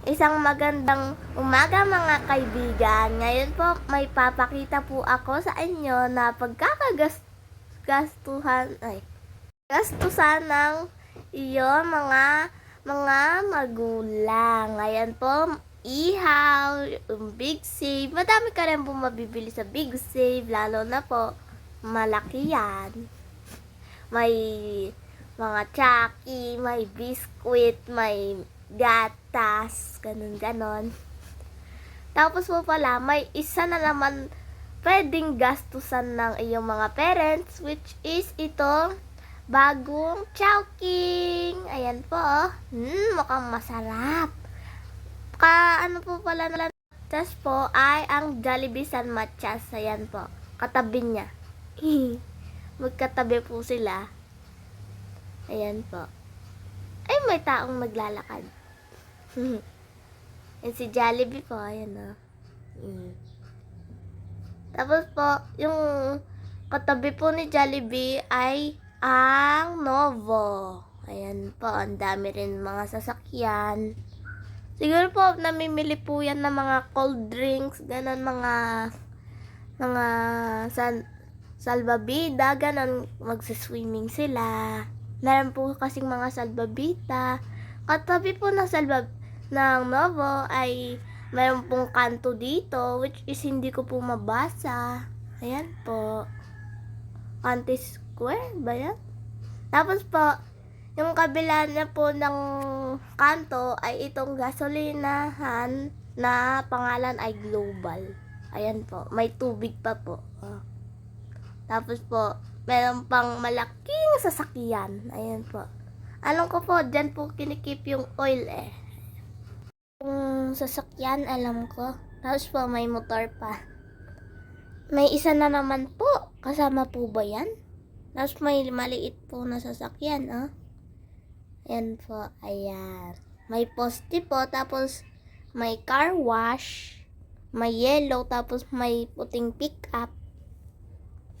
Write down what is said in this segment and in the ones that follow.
Isang magandang umaga mga kaibigan. Ngayon po may papakita po ako sa inyo na gastusan ng iyo mga magulang. Ngayon po, ihaw, Big Save. Madami ka rin po mabibili sa Big Save, lalo na po malaki yan. May mga Chucky, may biskuit, may gatas, ganun-ganon. Tapos po pala, may isa na naman pwedeng gastusan ng iyong mga parents, which is itong bagong Chowking. Ayan po, mukhang masarap. Ano po pala na matchas po ay ang Jollibee San Matchas. Ayan po, katabi niya. Magkatabi po sila. Ayan po. Ay, may taong naglalakad. Yan si Jollibee po. Ayan o. Tapos po, yung katabi po ni Jollibee ay ang Novo. Ayan po, ang dami rin mga sasakyan. Siguro po, namimili po yan ng mga cold drinks, ganon, mga salbabida, ganon, magsiswimming sila. Meron po kasing mga salbabita. Katabi po ng ng Novo ay meron pong kanto dito, which is hindi ko po mabasa. Ayan po. Kanto Square ba yan? Tapos po, yung kabila na po ng kanto ay itong gasolinahan na pangalan ay Global. Ayan po. May tubig pa po. Tapos po, meron pang malaking sasakyan. Ayan po. Alam ko po, dyan po kinikip yung oil eh. Yung sasakyan, alam ko. Tapos po, may motor pa. May isa na naman po. Kasama po ba yan? Tapos may maliit po na sasakyan, oh. Ayan po, ayan. May poste po, tapos may car wash. May yellow, tapos may puting pick up.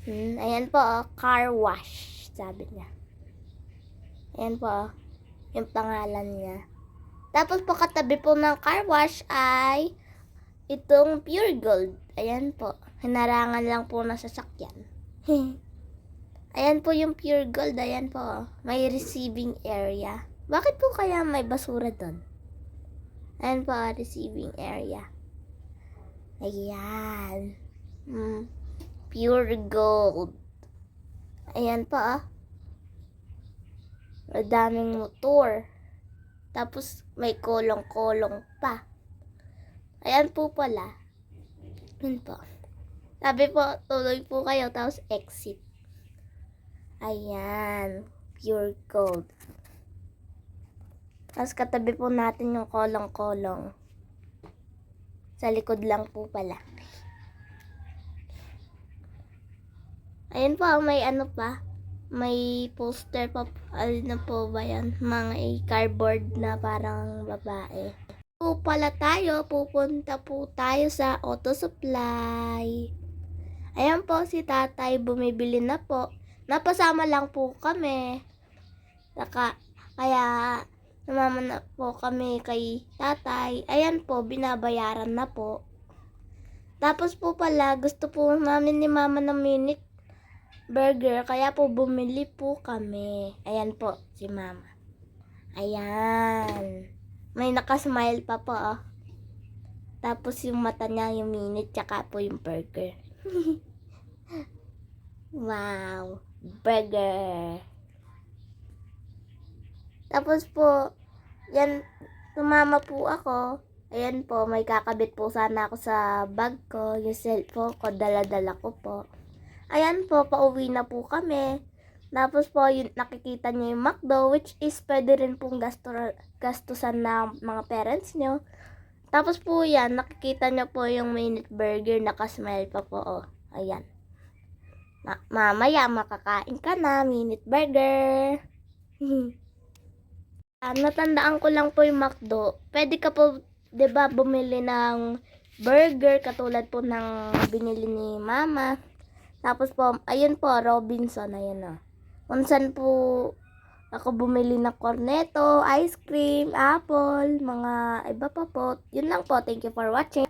Ayan po, car wash, sabi niya. Ayan po, yung pangalan niya. Tapos po, katabi po ng car wash ay itong Pure Gold. Ayan po, hinarangan lang po na sasakyan. Ayan po yung Pure Gold, ayan po, may receiving area. Bakit po kaya may basura doon? Ayan po, receiving area. Ayan. Pure Gold. Ayan pa, Madaming motor. Tapos may kolong-kolong pa. Ayan po pala. Ayan po. Sabi po, tuloy po kayo, tapos exit. Ayan. Pure Gold. Tapos katabi po natin yung kolong-kolong. Sa likod lang po pala. Ayan po, may ano pa. May poster pa. Ano po ba yan? Mga cardboard na parang babae. Po pala tayo. Pupunta po tayo sa auto supply. Ayan po, si tatay bumibili na po. Napasama lang po kami. Kaya namama na po kami kay tatay. Ayan po, binabayaran na po. Tapos po pala, gusto po namin ni mama ng minute burger, kaya po bumili po kami. Ayan po, si mama. Ayan. May nakasmile pa po, oh. Tapos yung mata niya, yung minute, tsaka po yung burger. Wow. Burger. Tapos po, yan, tumama po ako. Ayan po, may kakabit po sana ako sa bag ko. Yung cellphone ko, dala-dala ko po. Ayan po, pauwi na po kami. Tapos po, nakikita niyo yung McDo, which is pwede rin pong gastusan ng mga parents niyo. Tapos po yan, nakikita niyo po yung minute burger, nakasmile pa po, oh. Ayan. Mamaya, makakain ka na, minute burger. Natandaan ko lang po yung McDo. Pwede ka po, 'di ba, bumili ng burger katulad po ng binili ni mama. Tapos po, ayun po, Robinson, ayun o. Kung saan po, ako bumili ng corneto, ice cream, apple, mga iba pa po. Yun lang po. Thank you for watching.